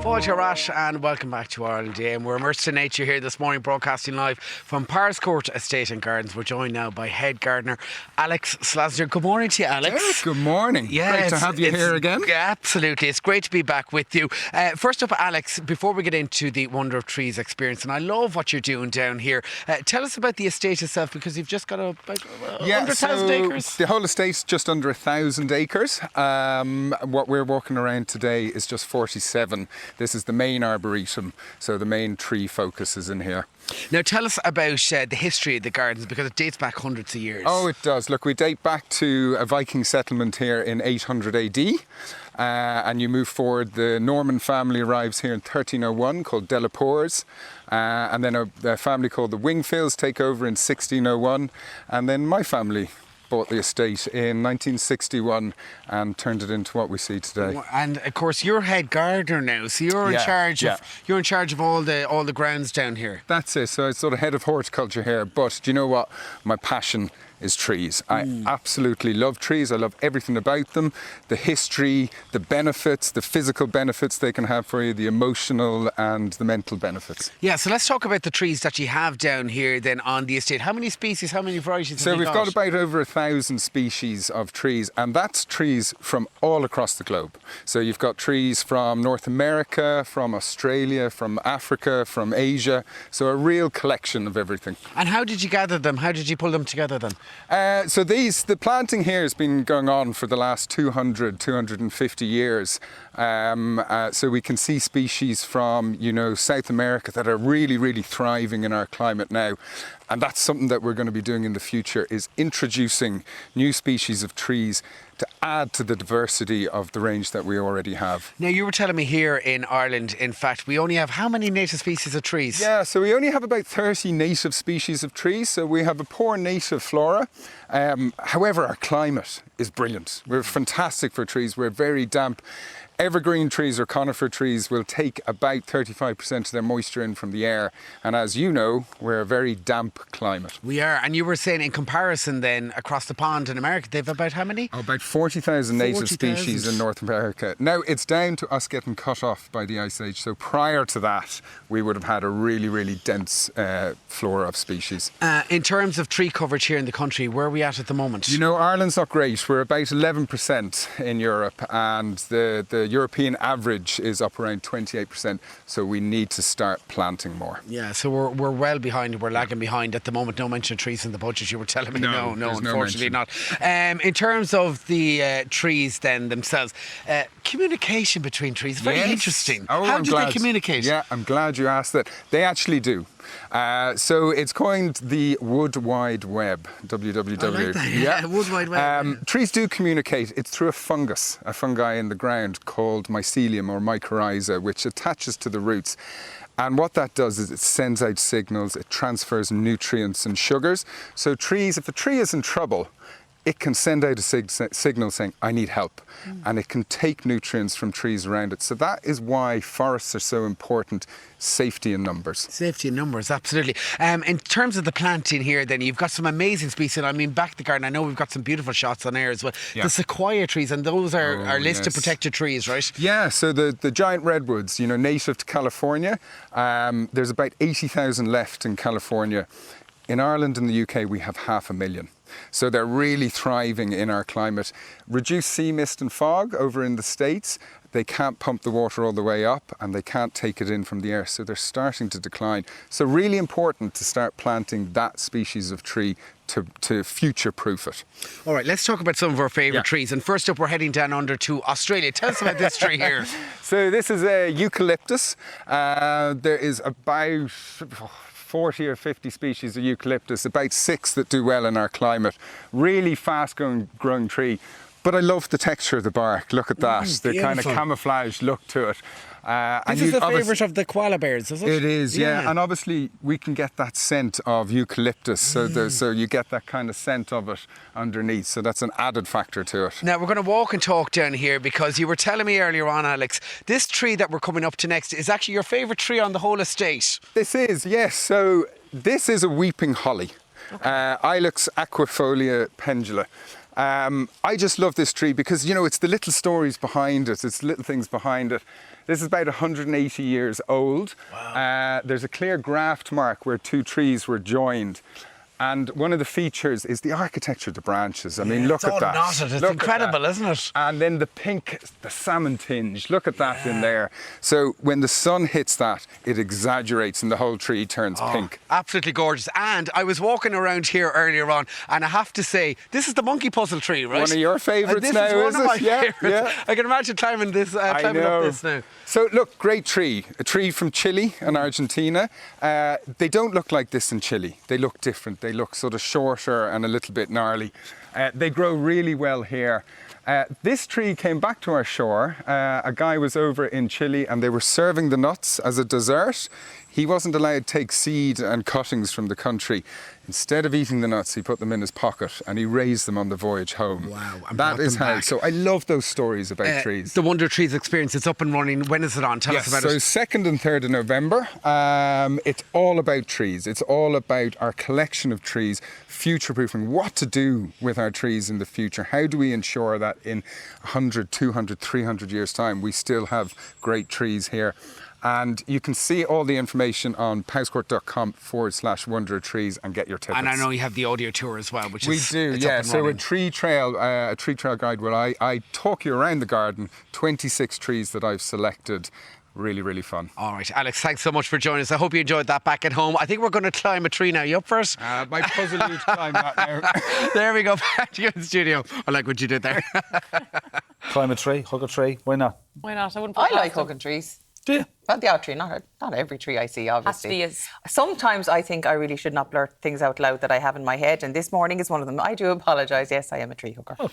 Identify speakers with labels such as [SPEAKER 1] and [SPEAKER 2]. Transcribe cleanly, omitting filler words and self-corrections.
[SPEAKER 1] Fáilte Rash and welcome back to Ireland AM. We're immersed in nature here this morning, broadcasting live from Parscourt Estate and Gardens. We're joined now by head gardener Alex Slasner. Good morning to you, Alex.
[SPEAKER 2] Yes, good morning.
[SPEAKER 1] Yeah,
[SPEAKER 2] great to have you here again.
[SPEAKER 1] Yeah, absolutely. It's great to be back with you. First up, Alex, before we get into the Wonder of Trees experience, and I love what you're doing down here, tell us about the estate itself, because you've just got about 100,000 acres.
[SPEAKER 2] The whole estate's just under 1,000 acres. What we're walking around today is just 47. This is the main arboretum, so the main tree focus is in here.
[SPEAKER 1] Now tell us about the history of the gardens, because it dates back hundreds of years.
[SPEAKER 2] Oh, it does. Look, we date back to a Viking settlement here in 800 AD. And you move forward, the Norman family arrives here in 1301 called Delapours. And then a family called the Wingfields take over in 1601. And then my family bought the estate in 1961 and turned it into what we see today.
[SPEAKER 1] And of course you're head gardener now, so you're in charge of all the grounds down here.
[SPEAKER 2] That's it. So I'm sort of head of horticulture here, but do you know what? My passion is trees. I absolutely love trees. I love everything about them. The history, the benefits, the physical benefits they can have for you, the emotional and the mental benefits.
[SPEAKER 1] Yeah, so let's talk about the trees that you have down here then on the estate. How many species, how many varieties have you got?
[SPEAKER 2] So we've got about over 1,000 species of trees, and that's trees from all across the globe. So you've got trees from North America, from Australia, from Africa, from Asia. So a real collection of everything.
[SPEAKER 1] And how did you gather them? How did you pull them together then?
[SPEAKER 2] The planting here has been going on for the last 250 years. So we can see species from, South America that are really, really thriving in our climate now. And that's something that we're going to be doing in the future, is introducing new species of trees to add to the diversity of the range that we already have.
[SPEAKER 1] Now, you were telling me here in Ireland, in fact, we only have how many native species of trees?
[SPEAKER 2] Yeah, so we only have about 30 native species of trees, so we have a poor native flora. However, our climate is brilliant. We're fantastic for trees. We're very damp. Evergreen trees or conifer trees will take about 35% of their moisture in from the air. And as you know, we're a very damp climate.
[SPEAKER 1] We are. And you were saying in comparison then, across the pond in America, they've about how many?
[SPEAKER 2] About 40,000 native species in North America. Now, it's down to us getting cut off by the Ice Age. So prior to that, we would have had a really, really dense flora of species.
[SPEAKER 1] In terms of tree coverage here in the country, where are we at the moment?
[SPEAKER 2] Ireland's not great. We're about 11% in Europe, and the European average is up around 28%, so we need to start planting more.
[SPEAKER 1] Yeah, so we're well behind, we're lagging behind at the moment. No mention of trees in the budget, you were telling me. No, unfortunately not. In terms of the trees then themselves, communication between trees, very interesting. How do they communicate?
[SPEAKER 2] Yeah, I'm glad you asked that. They actually do. So it's coined the Wood Wide Web, WWW.
[SPEAKER 1] I like that, yeah. Wood Wide Web.
[SPEAKER 2] Trees do communicate. It's through a fungi in the ground called mycelium or mycorrhiza, which attaches to the roots. And what that does is it sends out signals, it transfers nutrients and sugars. So trees, if a tree is in trouble, it can send out a signal saying, I need help. And it can take nutrients from trees around it. So that is why forests are so important. Safety in numbers.
[SPEAKER 1] Safety in numbers, absolutely. In terms of the planting here then, you've got some amazing species. I mean, back the garden, I know we've got some beautiful shots on air as well. Yeah. The sequoia trees, and those are listed protected trees, right?
[SPEAKER 2] Yeah, so the giant redwoods, native to California. There's about 80,000 left in California. In Ireland and the UK, we have 500,000. So they're really thriving in our climate. Reduced sea mist and fog over in the States. They can't pump the water all the way up and they can't take it in from the air. So they're starting to decline. So really important to start planting that species of tree to future-proof it.
[SPEAKER 1] All right, let's talk about some of our favourite trees. And first up, we're heading down under to Australia. Tell us about this tree here.
[SPEAKER 2] So this is a eucalyptus. There is about 40 or 50 species of eucalyptus, about 6 that do well in our climate. Really fast-growing tree. But I love the texture of the bark. Look at that. The kind of camouflage look to it.
[SPEAKER 1] This is the favourite of the koala bears, is it?
[SPEAKER 2] It is, yeah. And obviously we can get that scent of eucalyptus. So you get that kind of scent of it underneath. So that's an added factor to it.
[SPEAKER 1] Now we're going to walk and talk down here, because you were telling me earlier on, Alex, this tree that we're coming up to next is actually your favourite tree on the whole estate.
[SPEAKER 2] This is, yes. So this is a weeping holly. Okay. Ilex aquifolia pendula. I just love this tree because, you know, it's the little stories behind it. It's little things behind it. This is about 180 years old. Wow. There's a clear graft mark where two trees were joined. And one of the features is the architecture of the branches. I mean, look at that.
[SPEAKER 1] Knotted. It's incredible, isn't it?
[SPEAKER 2] And then the pink, the salmon tinge, look at that in there. So when the sun hits that, it exaggerates and the whole tree turns pink.
[SPEAKER 1] Absolutely gorgeous. And I was walking around here earlier on, and I have to say, this is the monkey puzzle tree, right?
[SPEAKER 2] One of your favourites
[SPEAKER 1] this
[SPEAKER 2] now,
[SPEAKER 1] is one of my
[SPEAKER 2] Yeah,
[SPEAKER 1] favourites. I can imagine climbing this, climbing up this now.
[SPEAKER 2] So look, great tree. A tree from Chile and Argentina. They don't look like this in Chile. They look different. They look sort of shorter and a little bit gnarly. They grow really well here. This tree came back to our shore. A guy was over in Chile and they were serving the nuts as a dessert. He wasn't allowed to take seed and cuttings from the country. Instead of eating the nuts, he put them in his pocket and he raised them on the voyage home.
[SPEAKER 1] Wow.
[SPEAKER 2] That is how. So I love those stories about trees.
[SPEAKER 1] The Wonder Trees Experience, it's up and running. When is it on? Tell us about it.
[SPEAKER 2] So 2nd and 3rd of November. It's all about trees. It's all about our collection of trees, future-proofing, what to do with our trees in the future. How do we ensure that in 100, 200, 300 years' time, we still have great trees here? And you can see all the information on pouscourt.com/Wonder of Trees and get your tickets.
[SPEAKER 1] And I know you have the audio tour as well, which is
[SPEAKER 2] we do, yeah. So a tree trail guide where I talk you around the garden, 26 trees that I've selected. Really, really fun.
[SPEAKER 1] All right, Alex, thanks so much for joining us. I hope you enjoyed that back at home. I think we're going to climb a tree now. You up for it?
[SPEAKER 2] My puzzle you to climb that now.
[SPEAKER 1] There we go, back to you in the studio. I like what you did there.
[SPEAKER 3] Climb a tree, hug a tree, why not?
[SPEAKER 4] Why not?
[SPEAKER 5] I like hugging trees.
[SPEAKER 3] Do you?
[SPEAKER 5] Not the odd tree, not every tree I see, obviously.
[SPEAKER 4] Has to be
[SPEAKER 5] Sometimes I think I really should not blurt things out loud that I have in my head, and this morning is one of them. I do apologise. Yes, I am a tree hugger.